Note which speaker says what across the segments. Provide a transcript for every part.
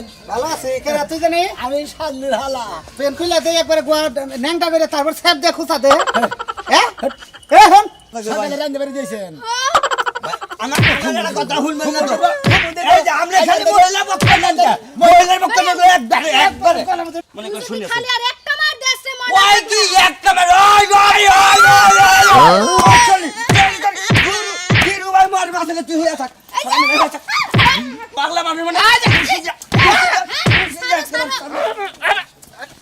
Speaker 1: আছেন?
Speaker 2: ভালো আছে কে তুই জানি
Speaker 1: আমি শাল্লুর হালা।
Speaker 2: পেন খুলে দে একবারে গোয়া ন্যাংটা করে তারপর স্যাপ দে খুঁচা দে হ্যাঁ এ হন
Speaker 1: সকালে রান্ধতে পারি দিয়েছেন।
Speaker 3: আমার একটা কথা শুনবেন না তো? এই যে আমরা খালি মহিলা পক্ষ না যা মহিলার পক্ষ না একবারে মনে করে শুনে
Speaker 4: খালি আর একটা মার দেশে মনে
Speaker 3: ওই কি একটা মার ওই ওই ওই চল গিরু ভাই মার মাসলে তুই হয়ে থাক পাগলা মানুষ মানে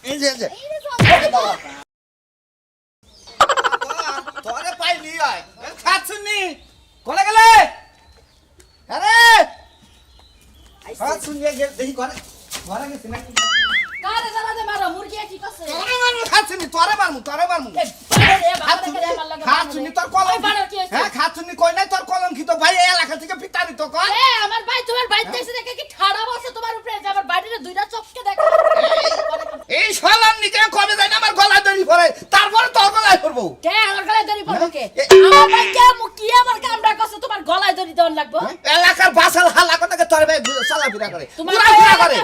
Speaker 3: এই যে
Speaker 2: তোরে পাইলি আয় খাচ্ছুনি কোনে গেলে আরে খাচ্ছুনি দেখি করে ঘরে গেছি নাকি
Speaker 4: কারে জানাতে মারো মুরগি কি করছে
Speaker 2: খাচ্ছুনি তোরে মারমু খাচ্ছুনি তোর কলম হ্যাঁ খাচ্ছুনি কই নাই তোর কলম কি তো ভাই এই এলাকা থেকে পিটারি তো কয়
Speaker 4: এ আমার ভাই তোমার বাইতে এসে দেখে কি ঠাড়া বসে তোমার উপরে যে আমার বাড়িতে দুইটা চোখকে দেখে
Speaker 2: এই শালার নিকে কবে যাই না আমার গলায় দড়ি পড়ে তারপরে তোর গলায় পড়বো
Speaker 4: কে আমার গলায় দড়ি পড়বে কে আমার ভাই কে মুকি আমার কামড়া করছে তোমার গলায় দড়ি দেওয়ার লাগবে
Speaker 2: এলাকার বাসাল হালা কথাকে তোর ভাই চলাফেরা করে
Speaker 4: ঘোরাফেরা করে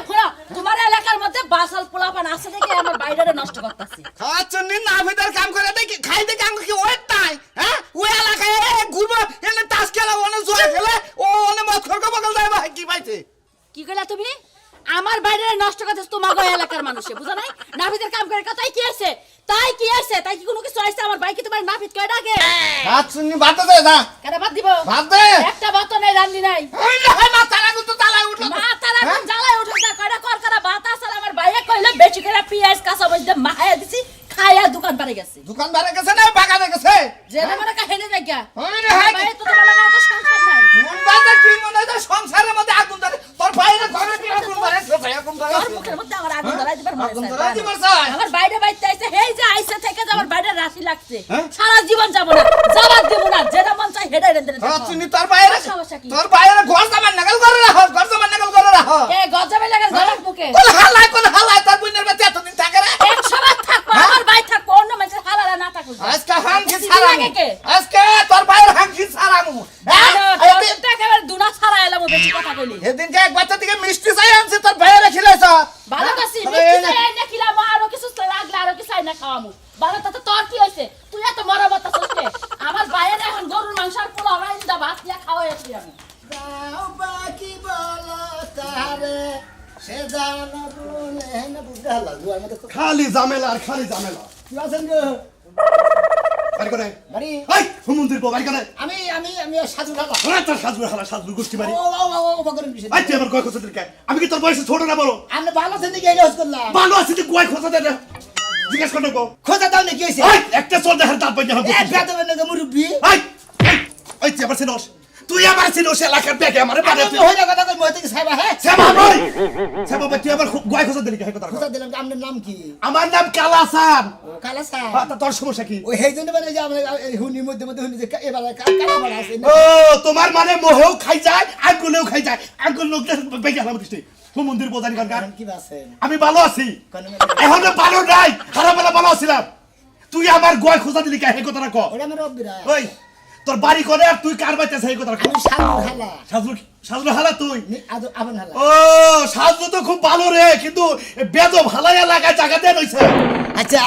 Speaker 4: তোমার এলাকার মধ্যে বাসাল পোলাপান আছে দেখে আমার বাইরে নষ্ট করতেছে
Speaker 2: খাচ্ছুনি না ভিতর কাম করে দেখি খাই দেখি আঙ্গ কি ওই তাই হ্যাঁ ওই এলাকায় ঘুরবো এনে তাস খেলা ওনে জোয়া খেলে ও ওনে মত খরগো বগল যায় ভাই কি পাইছে
Speaker 4: কি কইলা তুমি আমার বাইরে নষ্ট করতেছ তোমার এলাকার মানুষে বুঝা নাই নাফিদের কাম করে কথাই কি আছে তাই কি কোনো কিছু আইছে আমার ভাই কি তোমার নাফিদ কয় ডাকে
Speaker 2: খাচ্ছুনি ভাত দে না
Speaker 4: কেন ভাত দিব
Speaker 2: ভাত দে
Speaker 4: একটা ভাত নাই রান্দি নাই
Speaker 2: ওই না হয় মাথা লাগু তো তালাই উঠলো
Speaker 4: মাথা রাখুন জ্বালায় উঠে না কয়টা করা ভাত আছে আমার ভাইয়ে কইলে বেশি করে পেঁয়াজ কাঁচা মরিচ দিয়ে মাখায়া দিছি খায়া দোকান পারে গেছে
Speaker 2: দোকান বারে গেছে না বাগানে গেছে
Speaker 4: জেনে মনে কাহিনী দেখা
Speaker 2: ওই রে হাই
Speaker 4: ভাই তো তোমার লাগা তো সংসার নাই
Speaker 2: মুন্ডাতে কি মনে হয় সংসারের মধ্যে আগুন ধরে তোর বাইরে ঘরে কি আগুন ধরে আগুন ধরে
Speaker 4: তোর মুখের মধ্যে আমার আগুন ধরাই দিবার মনে
Speaker 2: আগুন
Speaker 4: চায়।
Speaker 2: ধরে দিবার চাই
Speaker 4: আমার বাইরে বাইতে আইছে হেই যে আইছে থেকে যে আমার বাইরে রাশি লাগছে সারা জীবন যাব না জবাব দেব না যেটা মন চাই হেডাই রেন্দে
Speaker 2: খাচ্ছুনি তোর বাইরে
Speaker 4: সমস্যা কি
Speaker 2: তোর বাইরে ঘর জামান নাগাল করে রাখ ঘর জামান নাগাল করে রাখ
Speaker 4: এ গজবে লাগার গলার মুখে
Speaker 2: কোন হালাই তোর বুনের বাচ্চা এতদিন থাকে রে
Speaker 4: 100 বার থাকবো আমার ভাই থাকবো অন্য মানুষের হালালা না থাকুক
Speaker 2: আজকে হাঙ্কি
Speaker 4: লাগে
Speaker 2: ছাড়ামু
Speaker 4: কে?
Speaker 2: আজকে তোর বাইরে হাঙ্কি ছাড়ামু
Speaker 4: তোরটা একেবারে দুনা ছাড়া এলাম বেশি কথা কইলি
Speaker 2: সেদিনকে এক বাচ্চা থেকে মিষ্টি চাই আনছে তোর বাইরে খিলাইছ
Speaker 4: ভালো কাছি মিষ্টি চাই না খিলামু আরো কিছু লাগলে আরো কিছু চাই না খাওয়ামু ভালো তাতে তোর কি হইছে তুই এত মরবত আছিস আমার বাইরে এখন গরুর মাংস আর পোলাও রাইন্দা ভাত দিয়া খাওয়াইছি আমি
Speaker 1: যাও বাকি বলো তারে সে জানো বলে না বুঝতে হালা দুয়ার মধ্যে
Speaker 5: খালি ঝামেলা আর খালি ঝামেলা
Speaker 1: কি আছেন গো
Speaker 5: বাড়ি করে
Speaker 1: বাড়ি
Speaker 5: হাই হুমুন্দির বউ বাড়ি করে
Speaker 1: আমি সাজু হালা
Speaker 5: ওরা তোর সাজুর হালা সাজুর গোষ্ঠী বাড়ি
Speaker 1: ও বগরের বিষয়
Speaker 5: আই তুই আমার কয় খোঁজা দিলি আমি কি তোর বয়সে ছোট না বলো
Speaker 1: আমি ভালো আছেন দিকে এই কাজ করলাম
Speaker 5: ভালো আছি তুই কয় খোঁজা দে জিজ্ঞেস করে নেবো
Speaker 1: খোঁজা দাও না কি হইছে
Speaker 5: একটা চল দেখার তার পাই না
Speaker 1: এ বেদবে না মুরব্বি
Speaker 5: আই আই তুই আমার চিনোস তুই আমার চিনোস এলাকার ব্যাগে আমার
Speaker 1: আমি
Speaker 5: বাড়ি
Speaker 1: হইলা কথা কই মইতে সাইবা হ্যাঁ
Speaker 5: সেবা ভাই সেবা ভাই তুই আমার কয় খোঁজা দিলি কথা
Speaker 1: খোঁজা দিলাম আপনার নাম কি
Speaker 5: আমার নাম কালাসান
Speaker 1: কালা স্যার
Speaker 5: তোর সমস্যা কি
Speaker 1: ওই হেই জন্য মানে যে আমরা হুনি মধ্যে হুনি যে এবার কালা বড় আছে
Speaker 5: ও তোমার মানে মোহেও খাই যায় আঙ্গুলেও খাই যায় আঙ্গুল লোক বেগে হালাম দৃষ্টি হুমুন্দির বোঝানি কারণ
Speaker 1: কারণ কি আছেন
Speaker 5: আমি ভালো আছি
Speaker 1: কোন
Speaker 5: এখন ভালো নাই খারাপ বেলা ভালো আছিলাম তুই আমার গয় খোঁজা দিলি কে এই কথাটা ক
Speaker 1: ওটা আমার রব্বিরা
Speaker 5: ওই তোর বাড়ি করে আর তুই কার বাইতেছ এই কথাটা ক
Speaker 1: আমি সাজু হালা
Speaker 5: সাজু সাজু হালা তুই
Speaker 1: আদো আবন হালা
Speaker 5: ও সাজু তো খুব ভালো রে কিন্তু বেদব হালাই এলাকায় জায়গা দেন হইছে
Speaker 1: আচ্ছা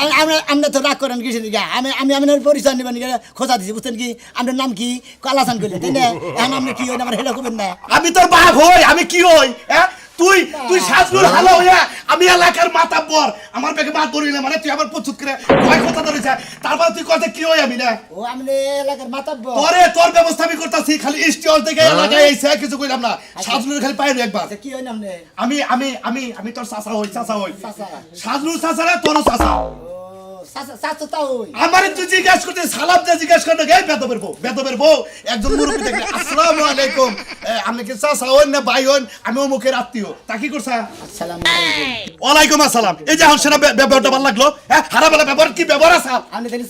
Speaker 1: আমরা তো রাগ করেন কিছু দিকে আমি আপনার পরিচয় নেবেন খোঁজা দিছি বুঝছেন কি আপনার নাম কি কালাসান করলে তাই না এখন আপনি কি হই আমার হেলা করবেন না
Speaker 5: আমি তোর বাপ হই আমি কি হই হ্যাঁ তুই তুই সাজুর হালা হইয়া আমি এলাকার মাতাব্বর আমার বেগে মাত ধরিলে মানে তুই আমার প্রচুর করে কয় কথা ধরেছে তারপর তুই কথা কি হই আমি না
Speaker 1: ও আপনি এলাকার মাতাব্ব
Speaker 5: তোরে তোর ব্যবস্থা আমি করতেছি খালি স্টিল থেকে এলাকায় এসে কিছু কইলাম না সাজুর খালি পাইলো একবার
Speaker 1: কি হই আপনি
Speaker 5: আমি তোর চাচা হই
Speaker 1: চাচা।
Speaker 5: সাজুর চাচা না তোর চাচা
Speaker 1: সাচো তাও হই
Speaker 5: আমারে তুই জিজ্ঞাসা করতে সালাম দিয়ে জিজ্ঞাসা করতে গে বেদবের বউ একজন মুরব্বি দেখলে আসসালামু আলাইকুম আপনি কি চাচা হন না ভাই হন আমি মুখের আত্মীয় তা কি করছা
Speaker 1: আসসালামু আলাইকুম
Speaker 5: ওয়ালাইকুম আসসালাম এই যে এখন সেটা ব্যবহারটা ভালো লাগলো হ্যাঁ হারাবেলা ব্যবহার কি ব্যবহার আছে
Speaker 1: আপনি দেখি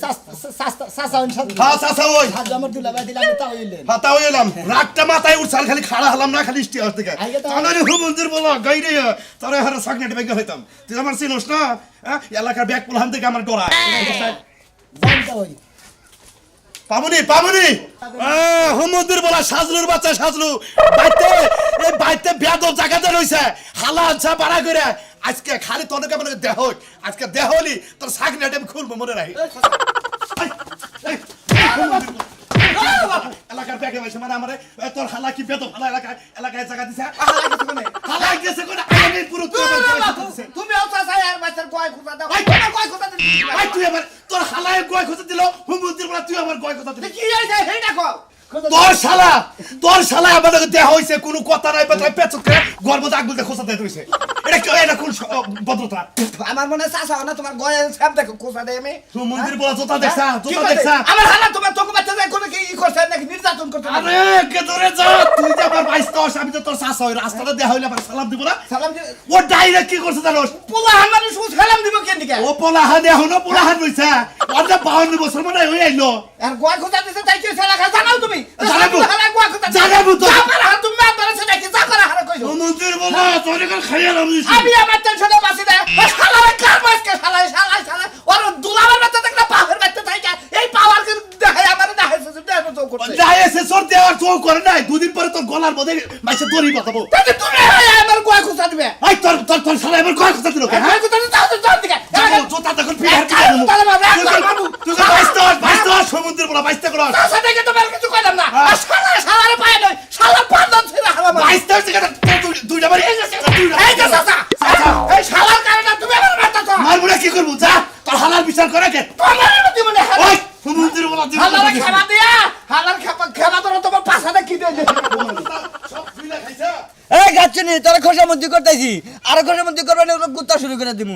Speaker 1: চাচা হন সাজু
Speaker 5: হ্যাঁ চাচা ওই
Speaker 1: সাজু আমার দুলাভাই দিলাম তাও হইলেন
Speaker 5: হাতা হইলাম রাগটা মাথায় উঠছাল খালি খাড়া হলাম না খালি স্টিয়ার থেকে
Speaker 1: আইগে তো-
Speaker 5: তাহলে হুমুন্দির বলো গাইরে তোরা হারা সাগনেট বেগে হইতাম তুই আমার চিনোস না এলাকার ব্যাগ পোলাম থেকে আমার ডরা
Speaker 1: জানতা হই
Speaker 5: পামুনি হুমুদ্দির বলা সাজলুর বাচ্চা সাজলু বাইতে এই বাইতে বেয়াদব জায়গাতে রইছে হালা আনছা বাড়া করে আজকে খালি তোর কেমন দেহ আজকে দেহলি তোর সাগনাটা আমি খুলবো মনে রাখি এলাকার ব্যাগে বসে মানে আমার তোর হালা কি বেদব হালা এলাকায় জায়গা দিছে হালা গেছে কোন আমি পুরো
Speaker 2: তুমি চাচা আর বাচ্চার গয় খুঁজা দাও গয় খুঁজা দিবি
Speaker 5: ভাই তুই আমার তোর হালায় গয় খোঁজা দিল হুমুদ্দির বলা তুই আমার গয় খোঁজা দিলি
Speaker 2: কি হইছে হেইটা কও
Speaker 5: তোর শালা আমাদের দেহ হইছে কোনো কথা নাই কথা পেছক করে গর্ব দাগ বলতে খোঁজা দেয় হইছে এটা কোন ভদ্রতা
Speaker 2: আমার মনে চাচা না তোমার গয় সব দেখো খুঁজা দেই আমি
Speaker 5: তুই মন্দির বলা জোতা দেখছা
Speaker 2: আমার হালা তোমার তোকে বাচ্চা যায় কোন কি করছে নাকি নির্যাতন করতে
Speaker 5: আরে কে ধরে যা তুই যে আমার 22 আমি তো তোর শাসা হই রাস্তাটা দেহ হইলে আমার সালাম দিব না
Speaker 2: সালাম দি
Speaker 5: ও ডাইরেক্ট কি করছে জানোস
Speaker 2: পোলা আমার শুধু সালাম দিব কেন দিকে
Speaker 5: ও পোলাহান এখনো পোলাহান রইছে ওর যে 52 বছর মনে হই আইলো
Speaker 2: আর গয় খুঁজা দিছে তাই কি সেলা খা জানাও তুমি
Speaker 5: জানাবো।
Speaker 2: হালা গয় খুঁজা
Speaker 5: জানাবো তো।
Speaker 2: আমার হাত তুমি আমার সাথে কি জাফর হারা কইছো
Speaker 5: মন্দির বলা তোর এখন খাইয়ালাম দিছি
Speaker 2: আমি আমার টেনশনে বাসি দে শালা কার মাসকে শালা ওর দুলাবার বাচ্চা দেখলে পাহাড় বাচ্চা থাকে এই পাওয়ার কে দেখাই আমার দেখাই দেখাই তো করতে
Speaker 5: যাই এসে সর দেওয়ার চোখ করে নাই দুদিন পরে তোর গলার মধ্যে মাইসে দড়ি বাঁধাবো
Speaker 2: তাতে তুমি আমার গয় খুঁজা দিবে
Speaker 5: আই তোর শালা আমার গয় খোঁজা দিল কে হ্যাঁ
Speaker 2: গয় খুঁজা দিতে যাও দিকে
Speaker 5: জোতা দেখুন বিহার কি জানো তুই তো বাইস্তা সমুদ্রের বলা বাইস্তা করো
Speaker 2: তার থেকে তোমার কিছু কইলাম না শালারে পায় নয় শালা পাঁচজন ছিল হালা
Speaker 5: বাইস্তা থেকে দুইটা বাড়ি
Speaker 2: এই যে চাচা এই শালার কারণে তুমি আমার মারতাছ
Speaker 5: মারবো না কি করবো যা তোর হালার বিচার করে কে
Speaker 2: তোমার মধ্যে মনে
Speaker 5: ওই সমুদ্রের বলা
Speaker 2: হালারে খাবার দিয়া হালার খাবার ধরো তোমার পাছাতে কি দেয়
Speaker 5: সব ফিলা খাইছা
Speaker 3: এই গাচ্ছনি তোরা খোসামন্দি করতেছি আর খোসামন্দি করবে না গুত্তা শুরু করে দিমু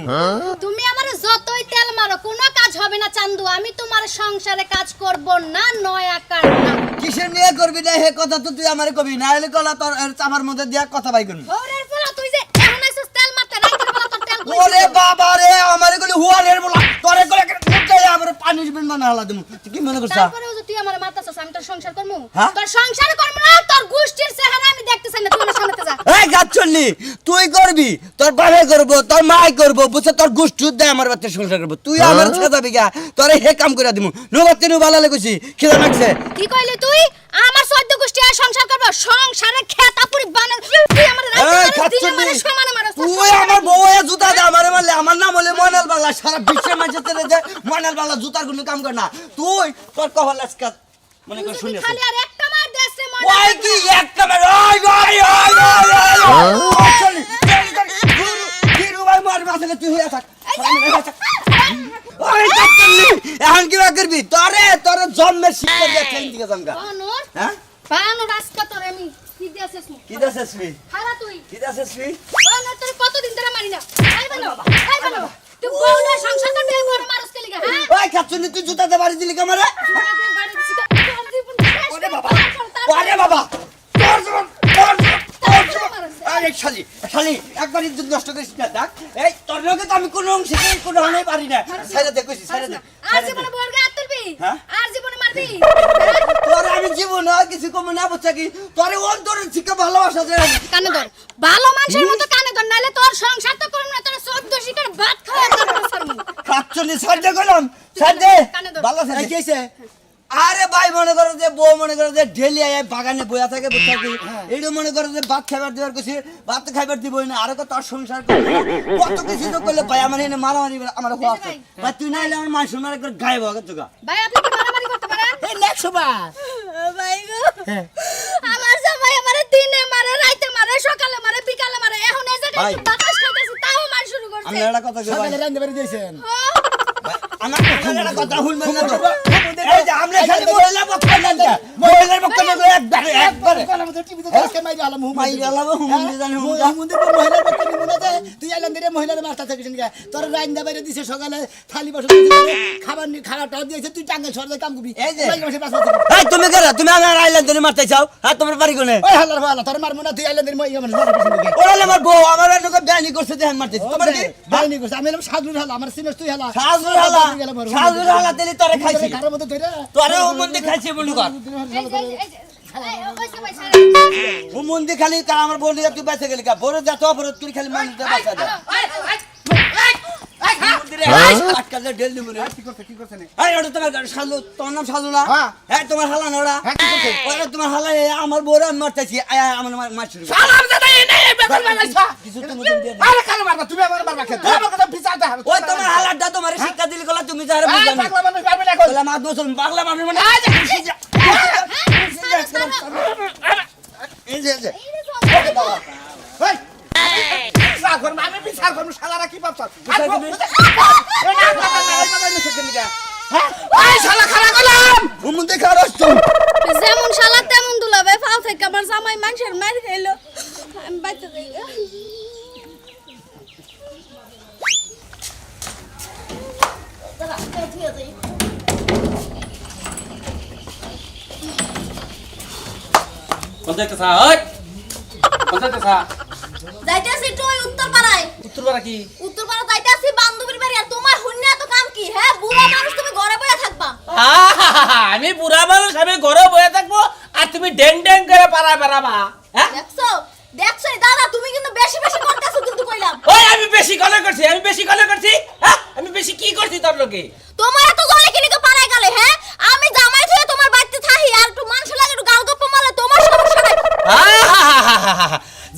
Speaker 6: তুমি আমার যতই তেল মারো কোনো কাজ হবে না চান্দু আমি তোমার সংসারে কাজ করব না নয়া কার না
Speaker 3: কিসের নিয়ে করবি না হে কথা তো তুই আমারে কবি না হলে কলা তোর চামার মধ্যে দিয়া কথা বাই করবি
Speaker 6: ওরে পোলা তুই যে এখন আইছিস তেল মারতে রাইতের বেলা তোর তেল
Speaker 3: ওরে বাবা রে আমারে কলি হুয়ারের বলা তোরে কলে মুটাই আমারে পানিশমেন্ট বানা হালা দিমু তুই কি মনে করছ
Speaker 6: তারপরেও যে তুই আমার মারতাছস আমি তোর সংসার করমু
Speaker 3: হ্যাঁ?
Speaker 6: তোর সংসার করমু না তোর গোষ্ঠীর চেহারা আমি দেখতে চাই না তুই আমার সামনে যা
Speaker 3: এই গাচ্ছনি তুই করবি তোর বাবা করব তোর মাই করব বুঝছ তোর গোষ্ঠী দে আমার বাচ্চা সংসার করব তুই আমার ছেদাবি গা তোরে হে কাম করে দিমু নবাতে নু ভালো লাগছি খিদা লাগছে
Speaker 6: কি কইলি তুই আমার 14 গোষ্ঠী আর সংসার করব সংসারে খেতাপুরি বানার তুই আমার
Speaker 3: এই
Speaker 6: রাইতে দিনে
Speaker 3: খাচ্ছনি
Speaker 6: মানে সমানে মারছ
Speaker 3: তুই আমার বউয়ে জুতা দে আমারে মারলে আমার নাম হলে ময়নাল বাংলা সারা বিশ্বের মাঝে তেরে যে ময়নাল বাংলা জুতার কোনো কাম করে না তুই তোর কহল আজকে মনে কর শুনিস
Speaker 6: খালি আর একটা মার দেশে মনে
Speaker 3: ওই কি এক কামড় ওই চলি গিরু ভাই মার মাসলে তুই হইয়া থাক ওই চলি এখন কি করবি তোরে জন্মের শিক্ষা দিয়ে ট্রেন দিকে জামগা
Speaker 6: বানর
Speaker 3: হ্যাঁ
Speaker 6: বানর আজকে তোর আমি কি দিয়েছিস
Speaker 3: কি দাসেস তুই
Speaker 6: হারা তুই
Speaker 3: কি দাসেস তুই
Speaker 6: বানর তোর কতদিন ধরে মারি না আই বানর তুই বউ না সংসার করতে বড় মারস কে লিগা হ্যাঁ
Speaker 3: ওই খাচ্ছনি তুই জুতাতে বাড়ি দিলি কামারে ওরে বাবা আরে শালি একবার ইজ্জত নষ্ট করিস না দেখ এই তোর লগে তো আমি কোনো অংশে কোনো হানে পারি না সাইরা দে কইছি সাইরা দে
Speaker 6: আর জীবনে বউর গায়ে হাত তুলবি
Speaker 3: হ্যাঁ?
Speaker 6: আর জীবনে মারবি
Speaker 3: তোর আমি জীবন আর কিছু কম না বুঝছা কি তোরে অন্তরের থেকে ভালোবাসা যায়
Speaker 6: কানে ধর ভালো মানুষের মতো কানে ধর নাইলে তোর সংসার তো করব না তোর 14 শিকার ভাত খাওয়া তোর সারমু
Speaker 3: খাচ্ছনি সাইডে গেলাম সাইডে
Speaker 6: কানে ধর।
Speaker 3: ভালো সাইডে কি হইছে আরে ভাই মনে করো যে বউ মনে করো যে ডেলি আয় বাগানে বইয়া থাকে বুঝছা কি এইটা মনে করো যে ভাত খাইবার দিবার কইছি ভাত খাইবার দিবই না আরে কত সংসার করবে কত কিছু তো করলে ভাই আমার এনে মারামারি আমার হওয়া আছে ভাই তুই নাইলে আমার মা শোনার একবার গায়েব হয়ে গেছে
Speaker 6: ভাই আপনি কি মারামারি করতে পারেন
Speaker 1: এই 100 বার
Speaker 6: ভাই গো আমার জামাই আমারে দিনে মারে রাতে মারে সকালে মারে বিকালে মারে এখন এই জায়গায়
Speaker 3: ভাই।
Speaker 6: একটু বাতাস খাইতেছি তাও মার শুরু করছে
Speaker 3: আমি একটা কথা কই ভাই
Speaker 1: সকালে রান্না করে দিয়েছেন
Speaker 3: আমার একটা কথা শুনবেন না এই যে আমরা খালি মহিলা পক্ষ না মহিলার পক্ষ না একবারে
Speaker 1: কলার মধ্যে টিভিতে আজকে মাইরা আলাম হুম
Speaker 3: মাইরা আলাম, হুম দিয়ে জানি, হুম যা।
Speaker 1: মন্দির মহিলার পক্ষে নিমুনা দে তুই আইলাম দিরে মহিলার মাস্টার থেকে শুনগা তোর রাইন্দা বাইরে দিছে সকালে থালি বাসন দিছে খাবার নি খাওয়াটা দিয়েছে তুই টাঙ্গে সরদে কাম করবি
Speaker 3: এই যে।
Speaker 1: মাসে পাঁচ বছর
Speaker 3: এই তুমি কেন তুমি আমার আইল্যান্ডে মারতে চাও আর তোমার বাড়ি কোনে
Speaker 1: ওই হালার ভালো তোর মারমু না তুই আইলাম দিরে মহিলা মানে মারবি শুনগা
Speaker 3: ওরা আমার বউ আমার লোক বেআইনি করছে দেখেন মারতেছি তোমার কি
Speaker 1: বাইনি করছ আমি এলাম সাজুর হালা আমার সিনস তুই হালা
Speaker 3: সাজুর হালা তেলি তোরে খাইছি
Speaker 1: কারোর মধ্যে ধরে
Speaker 3: তোরে ও মন্দি খাইছি বলু কর
Speaker 6: এই যে ওইসে ভাই সারা
Speaker 3: ও মন্দি খালি কার আমার বউ তুই বেঁচে গেলি কা বড় যত অপরাধ তুই খালি মানুষ বাঁচা দে রে আটকালে ঢেল দিব রে
Speaker 2: কি করছে নে
Speaker 3: আরে ওটা তোমার সাজু তোমার নাম সাজু না
Speaker 2: হ্যাঁ।
Speaker 3: হ্যাঁ তোমার হালা না ওরা
Speaker 2: হ্যাঁ কি করছে
Speaker 3: ওরা তোমার হালা আমার বউরা মারতেছি আমার মারছি
Speaker 2: সালাম দাদা এই নে বেকল বানাইছা
Speaker 3: কিছু তুমি তুমি দিয়ে
Speaker 2: আরে কাল মারবা তুমি আমার মারবা কে তুমি আমার কথা বিচারতে হবে
Speaker 3: ওই তোমার হালাটা তোমার শিক্ষা দিলি কলা তুমি যারে
Speaker 2: এই
Speaker 3: বুঝানি
Speaker 2: পাগলা মানুষ পারবে না কই
Speaker 3: কলা মাছ দোছন পাগলা মানুষ মানে
Speaker 2: আজ
Speaker 3: এই যে
Speaker 2: ওই বিচার করব আমি বিচার করব শালারা কি ভাবছ
Speaker 3: বিচার করবি?
Speaker 2: এই শালা খালা গলাম
Speaker 3: ঘুমুন দেখে আরস তুই
Speaker 6: যেমন শালা তেমন দুলাবে ফাল থেকে আমার জামাই মানুষের মার খাইলো আমি বাইতে যাই
Speaker 7: কোনটা ওই কোনটা
Speaker 6: যাইতাছি তো ওই উত্তরপাড়ায়
Speaker 7: উত্তরপাড়া কি
Speaker 6: উত্তরপাড়া যাইতাছি বান্ধবীর বাড়ি আর তোমার হুন্না এত কাম কি হ্যাঁ বুড়া মানুষ তুমি ঘরে বসে থাকবা
Speaker 7: আমি বুড়া মানুষ আমি ঘরে বসে থাকবো আর তুমি ড্যাং ড্যাং করে পাড়া বেড়াবা হ্যাঁ
Speaker 6: দেখছো দেখছো দাদা তুমি কিন্তু বেশি বেশি করতেছো কিন্তু কইলাম
Speaker 7: ওই আমি বেশি গলে করছি হ্যাঁ আমি বেশি কি করছি তোর লোকে
Speaker 6: তোমার এত জলে কিনি তো পাড়ায় গেলে হ্যাঁ আমি জামাই থুয়ে তোমার বাড়িতে থাকি আর একটু মানুষ লাগে একটু গাল গপ্প মারলে তোমার সমস্যা নাই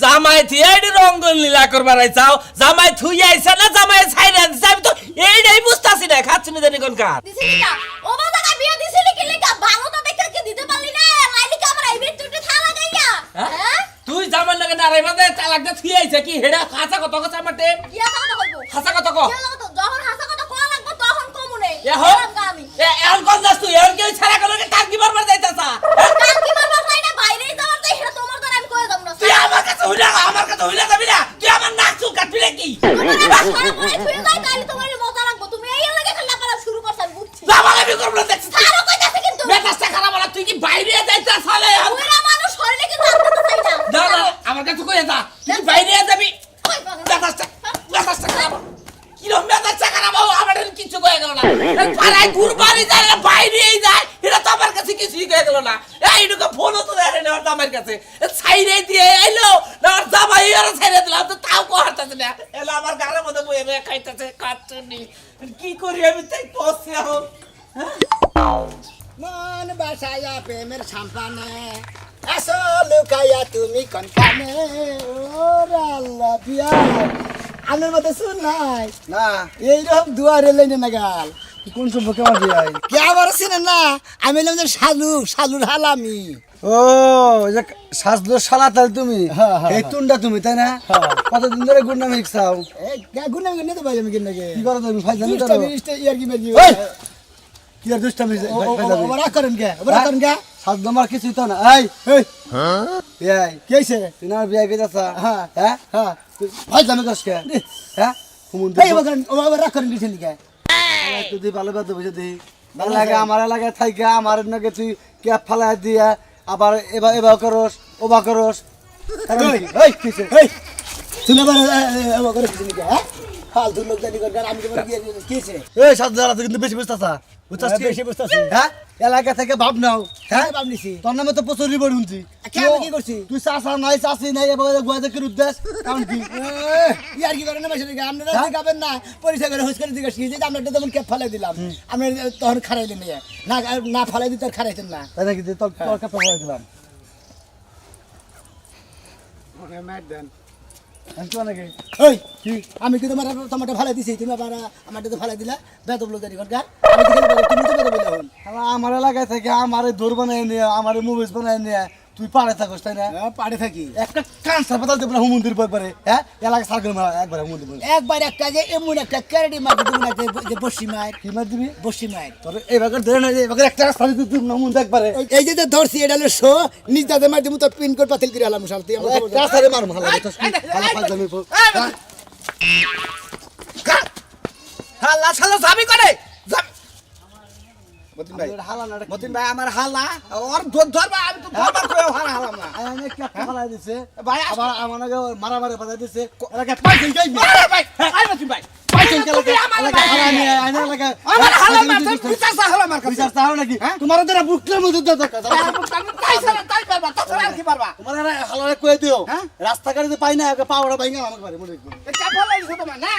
Speaker 7: জামাই থুই এডি রঙ্গন লীলা করবার চাও জামাই থুই আইছে না জামাই ছাইরা দিছে আমি তো এইটাই বুঝতাছি না খাচ্ছি না জানি কোন কার
Speaker 6: দিছিলি কা ও বাবা বিয়ে দিছিলি কি লিখা ভালো তো দেখে কি দিতে পারলি না লাইলি কা আমার আইবে তুই থালা গাইয়া হ্যাঁ
Speaker 7: তুই জামাই লাগে না রাইবা দে তালাক দে থুই আইছে কি হেডা খাঁচা কত কথা মারতে
Speaker 6: কি কথা বলবো
Speaker 7: খাঁচা কত কো
Speaker 6: কি কথা যখন হাসা কথা কোয়া লাগবে তখন কমুনে
Speaker 7: এখন
Speaker 6: আমি
Speaker 7: এখন কোন যাস তুই এখন কেউ ছাড়া গেল কার কি বারবার যাইতাছা
Speaker 6: কাল কি মারবার চাই না বাইরেই যাওয়ার চাই সেটা তোমার দ্বারা আমি কয়ে যাব না
Speaker 7: তুই আমার কাছে হইলা যাবি না তুই আমার নাক চুল কাটবি নাকি
Speaker 6: তোমার মজা লাগবে তুমি এই লাগে খেলা করা শুরু করছ বুঝছি
Speaker 7: জামালামি করব না দেখছিস
Speaker 6: আরো কইতাছে কিন্তু
Speaker 7: মেজাজটা খারাপ হলো তুই কি বাইরে যাইতাছ সালে
Speaker 6: ওইরা মানুষ হইলে কিন্তু আনতে চাই না
Speaker 7: না না আমার কাছে কই যা তুই বাইরে যাবি
Speaker 6: কই পাগল
Speaker 7: মেজাজটা খারাপ কিরম মেজাজটা খারাপ আমার কিছু কয়ে গেল না পাড়ায় ঘুরবাড়ি যায় না বাইরেই যায় এটা তো আমার কাছে কিছুই কয়ে গেল না এইটুকু ফোনও তো দেখে না ওর আমার কাছে ছাইরে দিয়ে এলো না ওর জামাই আর ছাইরে দিলাম তো তাও কোহারতাছে না এলো আমার গাড়ির মধ্যে বয়ে বয়ে খাইতেছে কাটনি কি করি আমি তাই পৌঁছে এখন
Speaker 1: মন বাসায়া প্রেমের সাম্পানে আসো লুকাইয়া তুমি কনকানে ওরে আল্লাহ পিয়া আমার মতো শুন নাই
Speaker 3: না
Speaker 1: এইরকম দুয়ারে লেনে না গাল
Speaker 3: কোন সম্পর্কে আমার বিয়ে
Speaker 1: কে আবার চিনেন না আমি এলাম যে শালুর হালামি
Speaker 3: ও যে সাজলো শালা তাহলে তুমি এই তুন্ডা তুমি তাই না কতদিন ধরে গুন্ডা মিক্স খাও
Speaker 1: গুনে গুনে তো ভাই আমি কিনে
Speaker 3: কি করো তুমি ফাইজানি করো
Speaker 1: ইয়ার কি বেজি
Speaker 3: ওই কি আর দুষ্টামি ফাইজানি
Speaker 1: ওরা করেন কে
Speaker 3: সাজলো আমার কিছু তো না এই এই
Speaker 1: কি হইছে
Speaker 3: তুই না বিয়ে কে যাচ্ছা
Speaker 1: হ্যাঁ
Speaker 3: হ্যাঁ
Speaker 1: হ্যাঁ
Speaker 3: ফাইজানি করছ কে হ্যাঁ হুমুন্দি
Speaker 1: এই ওরা করেন কি ছেলে কে
Speaker 3: তুই ভালো বাদ বুঝে দি ভালো লাগে আমার লাগে থাইকা আমার নাকি তুই ক্যাপ ফালাই দিয়া আবার এবার করস ওবা করস এই কিছে
Speaker 1: এই শুনে বারে করে কি ছেলে কে হ্যাঁ ফালতু লোক জানি করে আমি তোমার কি হইছে
Speaker 3: এই সাত জায়গা কিন্তু বেশি বুঝতাছা বুঝতাছ কি
Speaker 1: বেশি বুঝতাছি
Speaker 3: হ্যাঁ এলাকা থেকে ভাব নাও হ্যাঁ
Speaker 1: ভাব নিছি
Speaker 3: তোর নামে তো প্রচুর রিপোর্ট শুনছি
Speaker 1: আমি কি করছি
Speaker 3: তুই চাষা নাই চাষি নাই এবার গুয়াতে কি উদ্দেশ্য কারণ কি
Speaker 1: ইয়ার কি করেন না বেশি আপনারা দেখাবেন না পরিচয় করে হুস করে জিজ্ঞাসা কি যে আমরা তখন ক্যাপ ফালাই দিলাম আমরা তখন খারাইলেন না না ফালাই দিতে খারাইতেন না
Speaker 3: তাই নাকি তোর তোর কাপড় পরে দিলাম নাকি
Speaker 1: ওই আমি কি তোমারটা ফালাই দিছি তুমি আবার আমারটা তো ফালাই দিলা বেতব লোক জানি ঘরকার আমি তো খেলে তুমি তো বেতব বলে
Speaker 3: আমার এলাকায় থেকে আমার দৌড় বানাই নিয়ে আমার মুভিজ বানাই নিয়ে তুই পাড়ে থাকস তাই না
Speaker 1: পাড়ে থাকি
Speaker 3: একটা কাঁচা পাতাল দেবো না হুমন্দির একবারে হ্যাঁ এলাকা সার্কেল একবারে হুমন্দির
Speaker 1: একবার একটা যে এমন একটা ক্যারেডি মার দিবি না যে বসি মায়ের
Speaker 3: কি মার দিবি
Speaker 1: বসি মায়ের
Speaker 3: তোর এবার ধরে না এবার একটা রাস্তা তুই হুমন্দি একবারে
Speaker 1: এই যে ধরছি এটা হলো শো নিজ দাদা মার দিবি তোর পিন কোড পাতিল করে হলাম শাল তুই
Speaker 3: একটা রাস্তারে মার ভালো লাগে তো ভালো ফাজলামি
Speaker 2: হাল্লা শালা যাবি করে মতিন ভাই
Speaker 3: হালা না
Speaker 2: মতিন ভাই আমার হালা ওর ধরবা আমি তো ধরবার কইও হালাম না
Speaker 3: আয়ানে কি একটা ফালাই দিছে
Speaker 2: ভাই
Speaker 3: আবার আমাকে মারামারি ফালাই দিছে এলাকা পাইছেন যাইবি
Speaker 2: আরে ভাই আই মতিন ভাই
Speaker 3: পাইছেন এলাকা হালা নিয়ে আয়না এলাকা
Speaker 2: আমার হালা মারতে বিচার চাহলা মার কাছে
Speaker 3: বিচার চাও নাকি তোমার দ্বারা বুকলের মধ্যে দরকার
Speaker 2: তাই পারবা তাছাড়া আর কি পারবা
Speaker 3: তোমার হালারে কই দিও রাস্তাঘাটে পাই না পাওড়া বাইঙ্গা আমাকে বাড়ি মনে
Speaker 2: এটা ভালো লাগছে তোমার না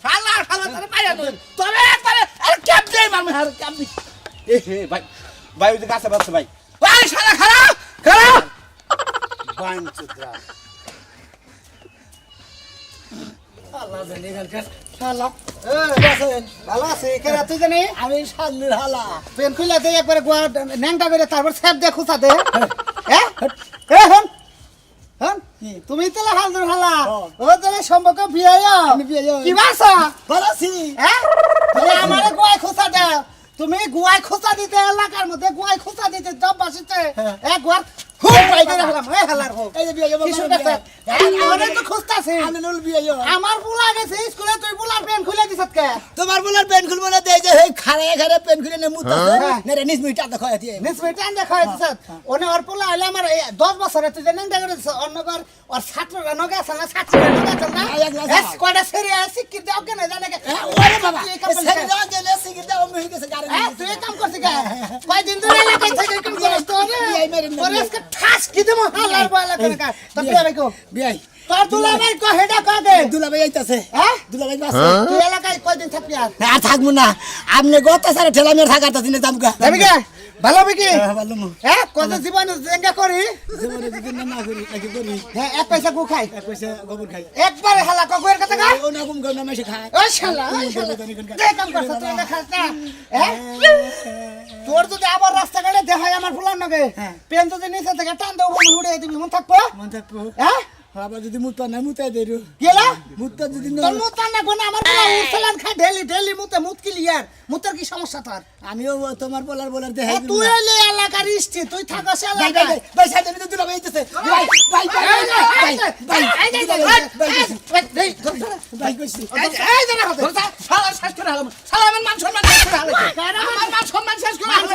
Speaker 2: শালা শালা তোরে পাইয়া নই তোরে একবারে আরে ক্যাপ দেই মারমু আর ক্যাপ দি এ হে ভাই ভাই ওই গাছে বাসছে ভাই ভাই শালা খারাপ খারাপ
Speaker 1: বাইন চুদরা আল্লাহ জানে কালকে শালা
Speaker 3: ভালো আছে কেরা তুই জানি
Speaker 1: আমি শালুর হালা
Speaker 3: পেন খুলে দে একবারে গোয়া ন্যাংটা করে তারপর স্যাপ দে খুঁচা দে হ্যাঁ এ হন হন তুমি তাহলে হালদুর হালা ও তাহলে সম্পর্ক বিয়াইয়া
Speaker 1: আমি বিয়াইয়া।
Speaker 3: কি বাসা
Speaker 1: ভালো আছি
Speaker 3: হ্যাঁ তুমি আমারে গোয়ায় খুঁচা দাও তুমি গোয়ায় খুঁচা দিতে এলাকার মধ্যে গোয়ায় খুঁচা দিতে দব বাসিতে এক গোয়ার হুম পাই করে হলাম এই হালার হোক
Speaker 1: এই যে বিয়ে
Speaker 3: কি শুরু করছে আমারে তো খুঁজতাছে
Speaker 1: আমি নুল বিয়ে
Speaker 3: আমার বুলা গেছে স্কুলে তুই বুলার পেন খুলে দিছত কে
Speaker 1: তোমার বলার পেন খুলবো না দেই যে এই খারে খারে পেন খুলে নে মুতাছে
Speaker 3: হ্যাঁ।
Speaker 1: নেরে নিস মিটা দেখো এতি
Speaker 3: নিসমিটা দেখা দিছত ওনে ওর পোলা হইলে আমার 10 বছরে তুই জানেন দেখা দিছ অন্যগর ওর ছাত্ররা নগে আছে না ছাত্ররা নগে আছে না
Speaker 1: এক লাখ
Speaker 3: এস কোডা সেরি আছে কি দাও কেন জানে কে
Speaker 1: ওরে বাবা
Speaker 3: তুই এই কাম
Speaker 1: সেরে
Speaker 3: করছিস?
Speaker 1: দাও গেলে সিগিটা ও মিহি গেছে গারে
Speaker 3: তুই এই কাম করছিস কে কয়দিন ধরে এলাকায় থেকে কাম করছিস তো রে
Speaker 1: বিয়াই মেরে না,
Speaker 3: ওরে
Speaker 1: বিয়াই।
Speaker 3: আজকে ঠাস কি দেবো হালার বলা করে কা তো বিয়া ভাই কো
Speaker 1: বিয়াই
Speaker 3: তোর দুলা ভাই কো হেডা কো দে
Speaker 1: দুলাভাই আইতাছে
Speaker 3: হ্যাঁ
Speaker 1: দুলাভাই বাসে
Speaker 3: তুই এলাকায় কয়দিন থাকবি আর
Speaker 1: আর থাকবো না আপনি গত সারে ঠেলা মেরে থাকাটা দিনে দামকা
Speaker 3: যাবি কে ভালো হবে কি
Speaker 1: ভালো মু
Speaker 3: হ্যাঁ কত জীবন জেঙ্গা করি
Speaker 1: জীবনে যদি না করি নাকি করি
Speaker 3: হ্যাঁ এক পয়সা গু খাই
Speaker 1: এক পয়সা গোবর খাই
Speaker 3: একবারে হালা কয়ের কথা গা
Speaker 1: ও না কম না মেশে খায়
Speaker 3: ওই শালা তুই কাম করছ তুই না খাস না হ্যাঁ তোর যদি আবার রাস্তা গাড়ি দেখাই আমার ফুলার নগে পেন যদি নিচে থেকে টান দেবো উড়ে দিবি মন থাকবো
Speaker 1: মন থাকবো
Speaker 3: হ্যাঁ
Speaker 1: আবার যদি মুতা না মুতাই দেরু
Speaker 3: গেলা
Speaker 1: মুতা যদি
Speaker 3: তোর মুত না কোন আমার ফুলা উড়ছলান খায় ডেলি ডেলি মুতে মুত ক্লিয়ার মুতের কি সমস্যা তোর
Speaker 1: আমিও তোমার বলার দেখাই
Speaker 3: তুই এলে এলাকার ইষ্টি তুই থাকস
Speaker 1: ভাই
Speaker 3: এলাকায়
Speaker 1: ভাই সাইডে দিতে দুলাভাই আইতাছে ভাই ভাই ভাই ভাই ভাই কইছি
Speaker 2: শালা শেষ করে হলাম শালা আমার মান সম্মান শেষ করে হলাম আমার মান সম্মান শেষ করে হলাম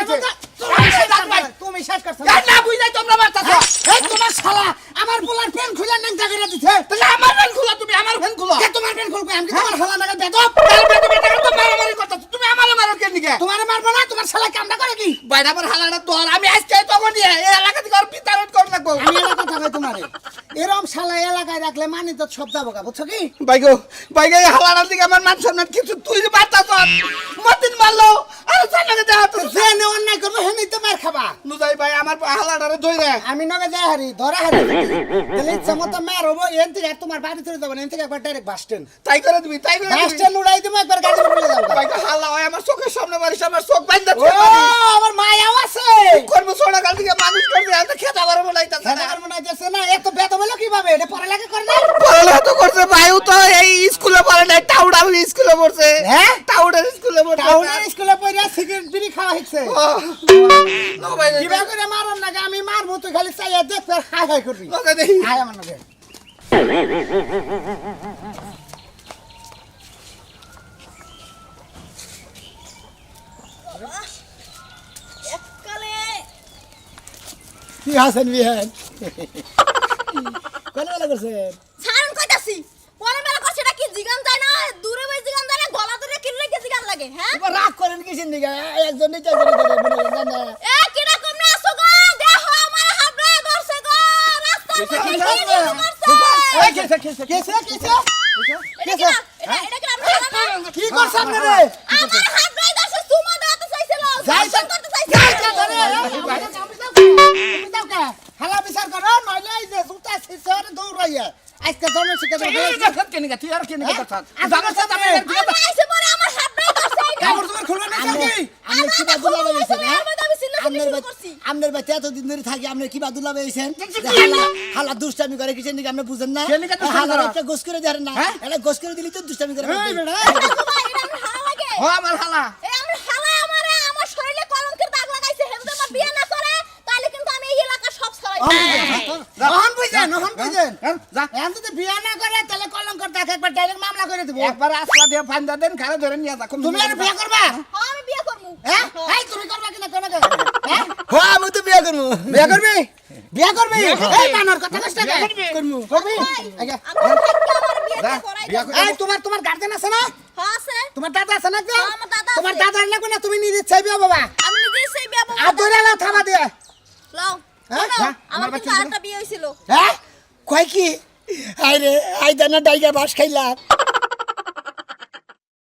Speaker 3: তুমি শেষ করছ
Speaker 2: না বুঝাই তোমরা মারতাছো
Speaker 3: এই তোমার শালা আমার পোলার পেন খুলে নেন জায়গা দিছে
Speaker 2: তাহলে আমার ফ্যান খুলো তুমি আমার ফ্যান খুলো
Speaker 3: কে তোমার পেন খুলবে আমি কি তোমার শালা নাগাল বেদব
Speaker 2: তারপরে তুমি এটা তো মারামারি করতেছো তুমি আমার মারো কেন দিকে
Speaker 3: তোমার মারবো না তোমার শালা কামটা করে কি
Speaker 2: বাইরে আমার হালাটা তোর আমি আজকে তখন নিয়ে এই এলাকা থেকে আর বিতাড়ন করে রাখবো
Speaker 3: আমি এলাকা থাকাই তোমারে এরম শালা এলাকায় রাখলে মানি তো সব যাবো গা বুঝছো কি
Speaker 2: বাইগো এই হালাটার দিকে আমার মান সম্মান কিছু তুই যে বাচ্চাছ মতিন মারলো আর জানাকে দেওয়া তো
Speaker 3: যে নে অন্যায় করবো হেনেই তো মার খাবা
Speaker 2: নুজাই ভাই আমার হালাটারে ধরে
Speaker 3: আমি নগে যাই হারি ধরা হারি তাহলে ইচ্ছা মতো মার হবো এন থেকে আর তোমার বাড়ি চলে যাবো না এন থেকে একবার ডাইরেক্ট বাস স্ট্যান্ড
Speaker 2: তাই করে দিবি
Speaker 3: বাস স্ট্যান্ড উড়াই দেবো একবার গাড়ি করে যাবো
Speaker 2: বাইগো হালা হয় আমার চোখের সামনে বাড়িস আমার চোখ বাইন্দা
Speaker 3: ও আমার মায়াও আছে
Speaker 2: করবো ছোড়া কাল থেকে মানুষ করবে এত খেতে পারবো বলাইতাছে না
Speaker 3: খেলার মনে হইতেছে না এত বেত হলো কিভাবে এটা পড়ালেখা করে না
Speaker 2: পড়ালেখা তো করছে ভাইও তো এই স্কুলে পড়ে নাই টাউডার স্কুলে পড়ছে
Speaker 3: হ্যাঁ
Speaker 2: টাউডার স্কুলে পড়ছে
Speaker 3: টাউনের স্কুলে পড়ে সিগারেট বিড়ি খাওয়া হচ্ছে
Speaker 2: নো ভাই
Speaker 3: কিভাবে করে মারন না আমি মারবো তুই খালি চাইয়া দেখ ফের হাই হাই করবি
Speaker 2: ওকে দেখি
Speaker 3: হাই আমার নগে
Speaker 1: কি হাসেন বিহান কোন বেলা করছেন
Speaker 6: ছাড়ন কইতাছি পরে বেলা করছে এটা কি জিগান যায় না দূরে বই জিগান যায় না গলা ধরে কিনলে কি জিগান লাগে হ্যাঁ
Speaker 1: এবার রাগ করেন কিসের দিকে একজন নিচে একজন ধরে মনে করেন না
Speaker 6: এ কিরা কমনে আসো গো দেখো আমার হাবড়ে ধরছে গো রাস্তা
Speaker 3: কেসে কেসে
Speaker 6: এটা কি আমরা
Speaker 3: কি করছ আপনারে
Speaker 6: আমার হাবড়ে ধরছে সুমা দাঁতে চাইছিল
Speaker 3: যাই
Speaker 6: যাই করতে চাইছিল
Speaker 3: হালা বিচার করো নইলে এই যে জুতা শিশর দৌড়াইয়া আজকে জমে শিখে দেবো
Speaker 2: তুই আর কেন কথা
Speaker 3: জানো তো তুমি
Speaker 6: আমরা আইছে পরে আমার হাবড়ে ধরছে
Speaker 3: কাপড় তোমার খুলবে না কি
Speaker 1: আপনি কি বাদুলা বেয়েছেন হ্যাঁ
Speaker 6: আমি সিল্লা শুরু করছি
Speaker 1: আপনার বাচ্চা এতদিন ধরে থাকি আপনি কি বাদুলা বেয়েছেন হালা দুষ্টামি করে কিসের দিকে আপনি বুঝেন না
Speaker 2: কেলিকা দুষ্টামি
Speaker 1: হালা
Speaker 2: করা?
Speaker 1: একটা গোস করে দেন না এটা গোস করে দিলি তো দুষ্টামি করে
Speaker 3: এই বেটা
Speaker 6: বাবা এটা আমার হালা লাগে
Speaker 2: ও আমার হালা
Speaker 6: এই আমার হালা আমারে আমার শরীরে কলঙ্কের দাগ লাগাইছে হেমতে আমার বিয়ে না করে তাহলে কিন্তু আমি এই এলাকা সব ছড়াই
Speaker 3: নহন বুঝেন
Speaker 2: যা
Speaker 3: এখন যদি বিয়া না করে তাহলে কলঙ্কর দাগ একবার ডাইরেক্ট মামলা করে দেবো
Speaker 2: একবার আসলা দিয়ে ফান্দা দেন ঘরে ধরে নিয়ে যা
Speaker 3: তুমি আর বিয়া করবা
Speaker 6: আমি বিয়ে করব
Speaker 3: হ্যাঁ এই তুমি করবা কিনা করবা হ্যাঁ
Speaker 1: হ্যাঁ আমি তো বিয়ে করবো
Speaker 3: বিয়া করবি বিয়া করবি এই বানর কথা কষ্ট করবি করবি আগে
Speaker 6: আমি থাকতে আমার বিয়েটা করাই দেব
Speaker 3: এই তোমার গার্জেন আছে না
Speaker 6: হ্যাঁ আছে
Speaker 3: তোমার দাদা আছে না
Speaker 6: হ্যাঁ, আমার দাদা আছে।
Speaker 3: তোমার দাদার লাগবে না তুমি নিজে চাইবে বাবা
Speaker 6: আমি নিজেই সেই বিয়ে করব
Speaker 3: আর ধরে লাও থাবা দিয়ে
Speaker 6: লাও
Speaker 3: হ্যাঁ?
Speaker 6: শোনো,
Speaker 3: যা,
Speaker 6: আমার কিন্তু আরেকটা বিয়ে হইছিল
Speaker 1: হ্যাঁ কয় কি আই রে আই দানা ডাইগা বাস খাইলা